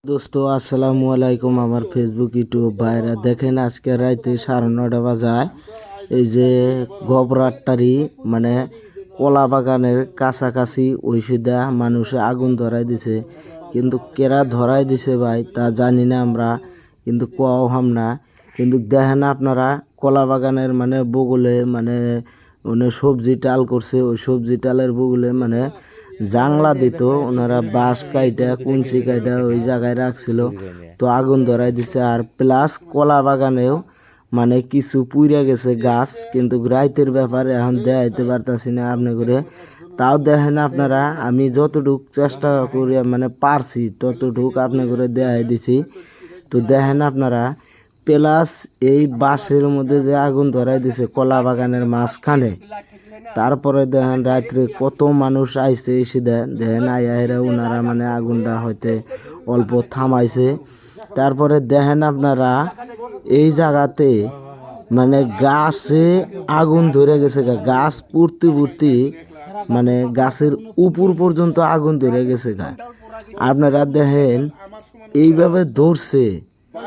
দোস্ত আসসালামু আলাইকুম। আমার ফেসবুক ইউটিউব ভাইরা দেখেন, আজকে রাইতে 9:30 বাজায় এই যে গবরাট্টারি মানে কলা বাগানের কাছাকাছি ওইসিদা মানুষে আগুন ধরাই দিছে, কিন্তু কেরা ধরাই দিছে ভাই তা জানি না আমরা, কিন্তু কোয়াও হাম না। কিন্তু দেখেন আপনারা কলা বাগানের মানে বগলে মানে সবজি টাল করছে, ওই সবজি টালের বগলে মানে জাংলা দিত ওনারা বাঁশ কাইটা কুঞ্চি কাইটা ওই জায়গায় রাখছিল, তো আগুন ধরাই দিছে। আর প্লাস কলা বাগানেও মানে কিছু পুইরা গেছে গাছ, কিন্তু রাইতের ব্যাপার এখন দেখাইতে পারতাছি না আপনি করে। তাও দেখেন আপনারা, আমি যতটুক চেষ্টা করি মানে পারছি ততটুক আপনি করে দেখাই দিছি। তো দেখেন আপনারা, প্লাস এই বাঁশের মধ্যে যে আগুন ধরাই দিছে কলা বাগানের মাঝখানে, তারপরে দেখেন রাত্রে কত মানুষ আইছে এসে দেখেন আইরা ওনারা মানে আগুনটা হয়তো অল্প থামাইছে। তারপরে দেখেন আপনারা এই জায়গাতে মানে গাছে আগুন ধরে গেছে, গাছ পুড়তে পুড়তে মানে গাছের উপর পর্যন্ত আগুন ধরে গেছে গা। আপনারা দেখেন এইভাবে ধরছে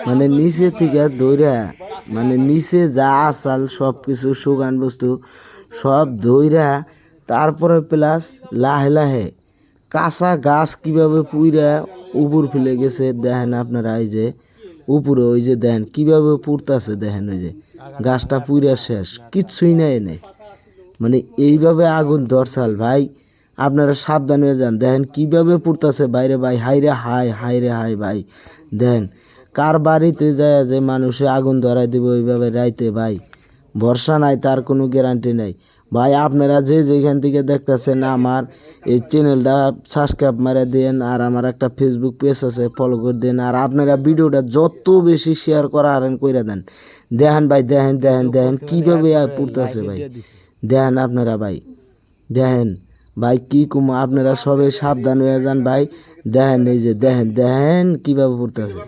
মানে নিচে থেকে ধইরা মানে নিচে যা আসাল সব কিছু সুগান বস্তু সব ধইরা, তারপরে প্লাস লাহে লাহে কাঁচা গাছ কিভাবে পুইরা উপর ফেলে গেছে দেখেন আপনারা। এই যে উপরে ওই যে দেখেন কিভাবে পুড়তাছে, দেখেন ওই যে গাছটা পুইরা শেষ, কিচ্ছুই নাই এনে। মানে এইভাবে আগুন ধরছাল ভাই, আপনারা সাবধান হয়ে যান। দেখেন কিভাবে পুড়তাছে বাইরে ভাই, হাইরে হাই হাইরে হাই ভাই। দেখেন কার বাড়িতে যায় যে মানুষে আগুন ধরাই দেবে ওইভাবে রাইতে ভাই, ভরসা নাই, তার কোনো গ্যারান্টি নাই ভাই। আপনারা যে যেখান থেকে দেখতেছেন আমার এই চ্যানেলটা সাবস্ক্রাইব মারা দেন, আর আমার একটা ফেসবুক পেজ আছে ফলো করে দেন, আর আপনারা ভিডিওটা যত বেশি শেয়ার করা হারেন কইরা দেন। দেখেন ভাই, দেখেন দেখেন দেখেন কীভাবে পড়তেছে ভাই, দেখেন আপনারা ভাই, দেখেন ভাই কি কুম, আপনারা সবাই সাবধান হয়ে যান ভাই। দেখেন এই যে দেখেন দেখেন কীভাবে পড়তেছে।